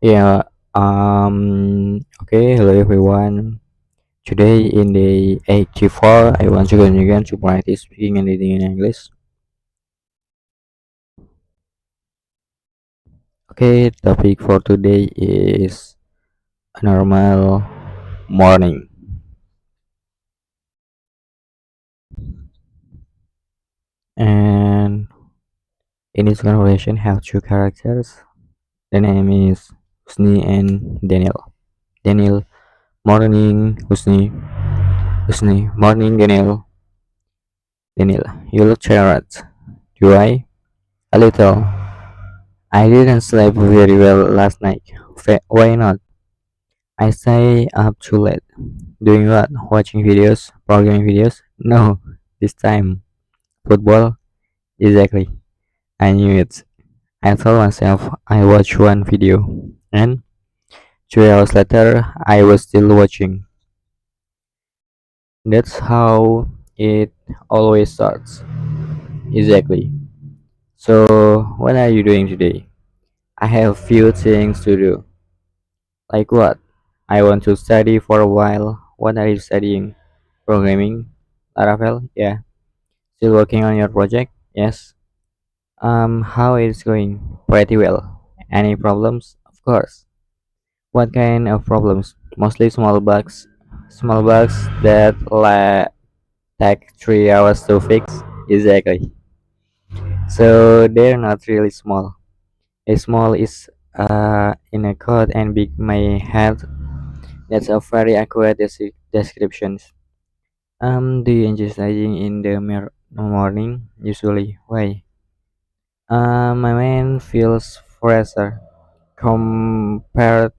Yeah, okay, hello everyone. Today in the 84, I want to go again to practice speaking and reading in English. Okay, topic for today is a normal morning. And in this conversation have two characters. The name is Husni and Daniel. Daniel, morning, Husni. Husni, morning, Daniel. Daniel, you look tired. Do I? A little. I didn't sleep very well last night. Why not? I stay up too late. Doing what? Watching videos? Programming videos? No, this time. Football? Exactly. I knew it. I told myself I watched one video. And 3 hours later, I was still watching. That's how it always starts. Exactly. So, what are you doing today? I have few things to do. Like what? I want to study for a while. What are you studying? Programming? Laravel? Yeah. Still working on your project? Yes. How is going? Pretty well. Any problems? Of course. What kind of problems? Mostly small bugs. Small bugs that take 3 hours to fix? Exactly. So they're not really small. A small is in a code and big may have. That's a very accurate description. Do you enjoy studying in the morning? Usually, why? My mind feels fresher compared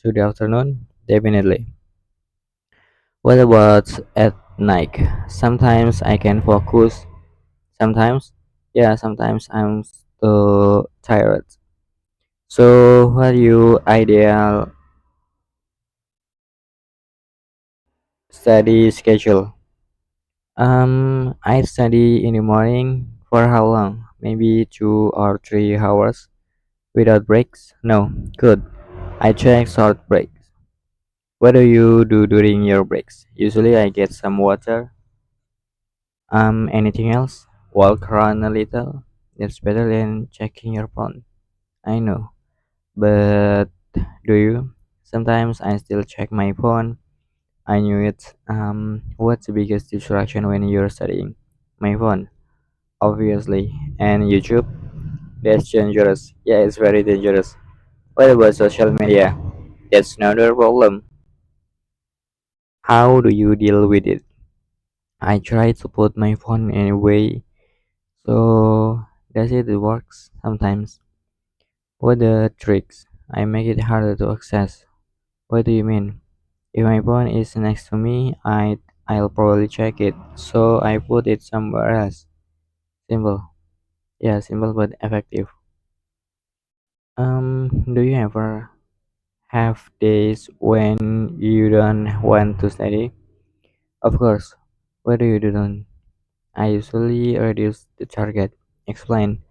to the afternoon. Definitely. What about at night? Sometimes I can focus. Sometimes, yeah, sometimes I'm too tired. So, what your ideal study schedule? I study in the morning for how long? Maybe 2 or 3 hours without breaks? No, good. I check short breaks. What do you do during your breaks? Usually I get some water. Anything else? Walk around a little. That's better than checking your phone. I know. But do you? Sometimes I still check my phone. I knew it. What's the biggest distraction when you're studying? My phone, obviously. And YouTube? That's dangerous. Yeah, it's very dangerous. What about social media? That's another problem. How do you deal with it? I try to put my phone away, so does it works sometimes? What the tricks? I make it harder to access. What do you mean? If my phone is next to me, I'll probably check it, so I put it somewhere else. Simple. Yeah, simple but effective. Do you ever have days when you don't want to study? Of course. What do you do then? I usually reduce the target. Explain.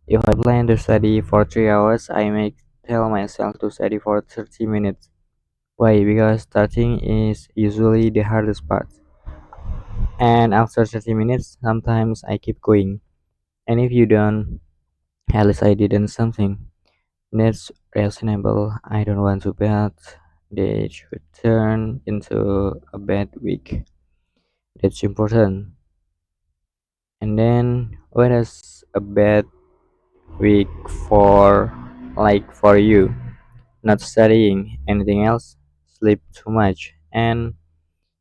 If I plan to study for 3 hours, I may tell myself to study for 30 minutes. Why? Because starting is usually the hardest part. And after 30 minutes, sometimes I keep going. And if you don't, at least I didn't something. That's reasonable. I don't want to bet they should turn into a bad week. That's important. And then, what is a bad week for for you? Not studying anything else, sleep too much, and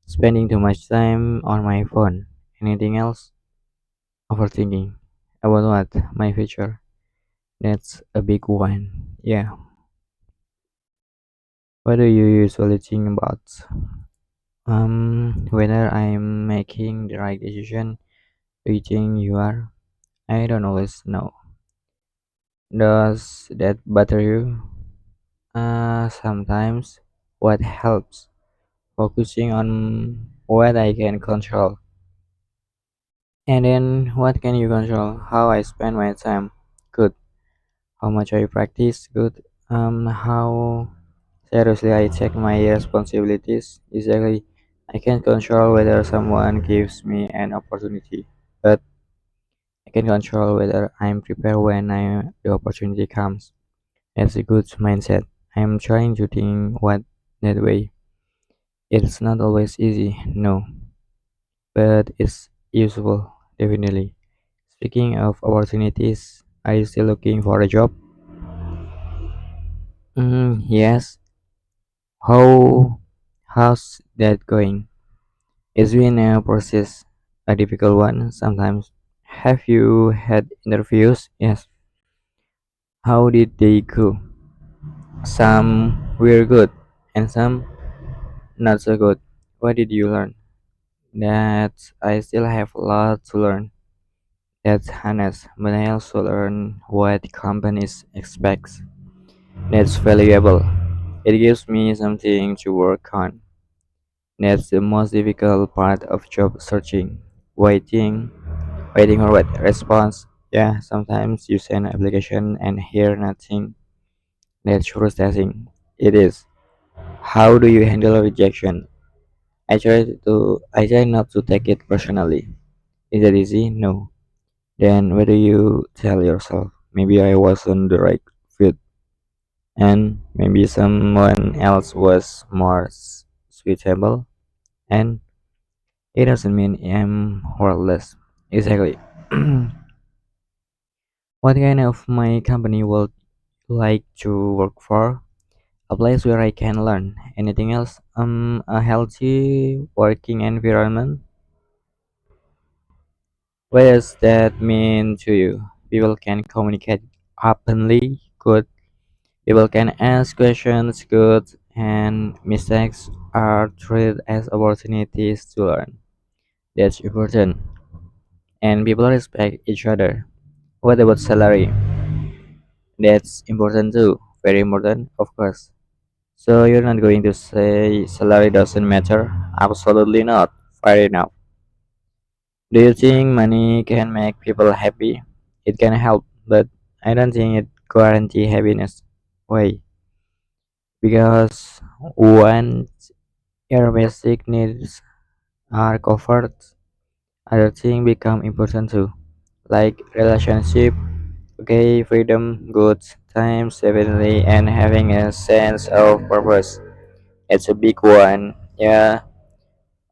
spending too much time on my phone. Anything else? Overthinking about what? My future. That's a big one. Yeah. What do you usually think about? Whether I'm making the right decision. Do you think you are? I don't always know. Does that bother you? Sometimes. What helps? Focusing on what I can control. And then what can you control? How I spend my time. Good. How much I practice. Good. How seriously I take my responsibilities. Exactly, I can't control whether someone gives me an opportunity, but I can control whether I'm prepared when the opportunity comes. That's a good mindset. I'm trying to think what that way. It's not always easy, no, but it's useful, definitely. Speaking of opportunities, are you still looking for a job? Yes. How's that going? It's been a process, a difficult one sometimes. Have you had interviews? Yes. How did they go? Some were good, and some not so good. What did you learn? That I still have a lot to learn. That's honest, but I also learn what companies expect. That's valuable. It gives me something to work on. That's the most difficult part of job searching. Waiting, waiting for what response. Yeah, sometimes you send an application and hear nothing. That's frustrating. It is. How do you handle rejection? I try not to take it personally. Is it easy? No. Then what do you tell yourself? Maybe I wasn't the right fit, and maybe someone else was more suitable, and it doesn't mean I'm worthless. Exactly. What kind of my company would you like to work for? A place where I can learn. Anything else? A healthy working environment. What does that mean to you? People can communicate openly. Good. People can ask questions. Good. And mistakes are treated as opportunities to learn. That's important. And people respect each other. What about salary? That's important too. Very important, of course. So you're not going to say salary doesn't matter? Absolutely not. Fair enough. Do you think money can make people happy? It can help, but I don't think it guarantee happiness. Why? Because once your basic needs are covered, other things become important too, like relationship, okay, freedom, goods, time, stability, and having a sense of purpose. It's a big one, yeah.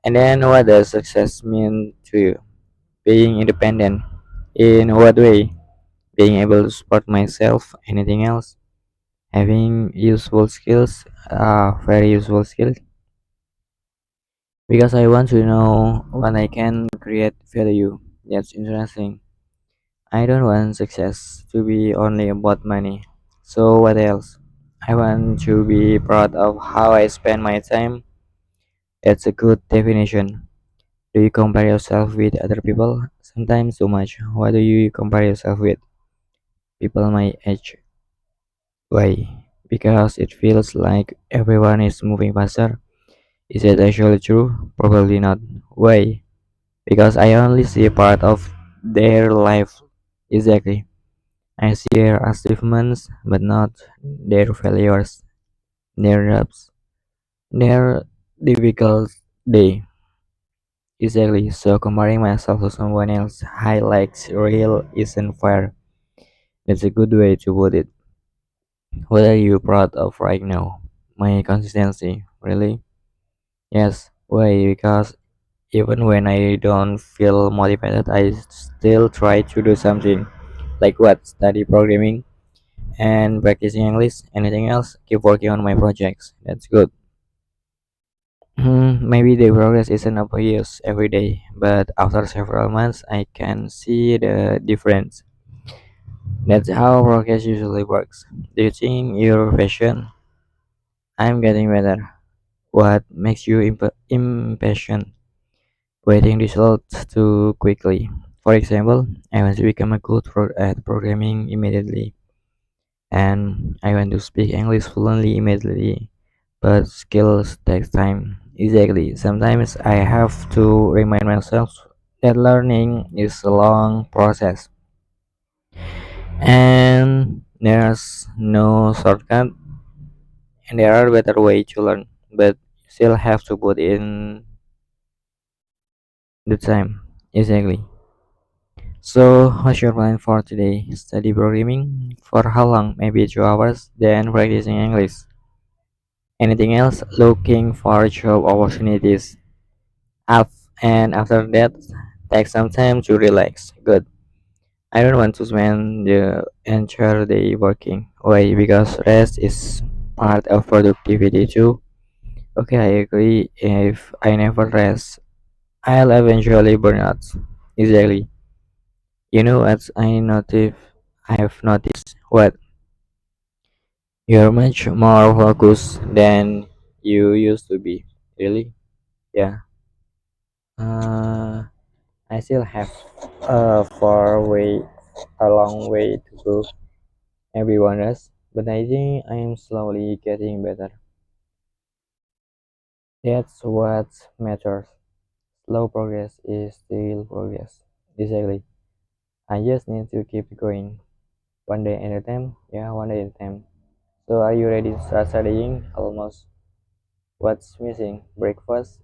And then what does success mean to you? Being independent. In what way? Being able to support myself, anything else? Having useful skills, very useful skills. Because I want to know when I can create value. That's interesting. I don't want success to be only about money. So what else? I want to be proud of how I spend my time. That's a good definition. Do you compare yourself with other people? Sometimes too much. What do you compare yourself with? People my age. Why? Because it feels like everyone is moving faster. Is it actually true? Probably not. Why? Because I only see a part of their life. Exactly. I see their achievements, but not their failures, their ups, their difficult day. Exactly. So comparing myself to someone else highlights real isn't fair. That's a good way to put it. What are you proud of right now? My consistency, really? Yes. Why? Because even when I don't feel motivated, I still try to do something. Like what? Study programming and practicing English. Anything else? Keep working on my projects. That's good. Maybe the progress isn't obvious every day, but after several months, I can see the difference. That's how progress usually works. Do you think your passion? I'm getting better. What makes you impatient? Waiting results too quickly. For example, I want to become a good at programming immediately, and I want to speak English fluently immediately. But skills takes time. Exactly. Sometimes I have to remind myself that learning is a long process. And There's no shortcut, and there are better way to learn, but you still have to put in the time. Exactly. So, what's your plan for today? Study programming? For how long? Maybe 2 hours, then practicing English. Anything else? Looking for job opportunities. Up, and after that, take some time to relax. Good. I don't want to spend the entire day working. Why? Because rest is part of productivity too. Okay, I agree. If I never rest, I'll eventually burn out. Exactly. You know what I have noticed what you're much more focused than you used to be. Really? Yeah. Uh, I still have a long way to go. Everyone does, but I think I am slowly getting better. That's what matters. Slow progress is still progress. Exactly. I just need to keep going. One day at a time. Yeah, one day at a time. So are you ready to start studying? Almost. What's missing? Breakfast?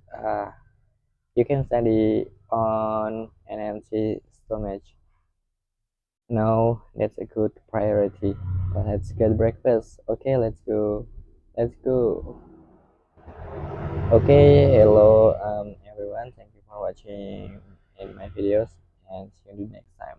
You can study on an empty stomach. No, that's a good priority. Let's get breakfast. Okay, let's go. Let's go. Okay, hello everyone. Thank you for watching in my videos and see you next time.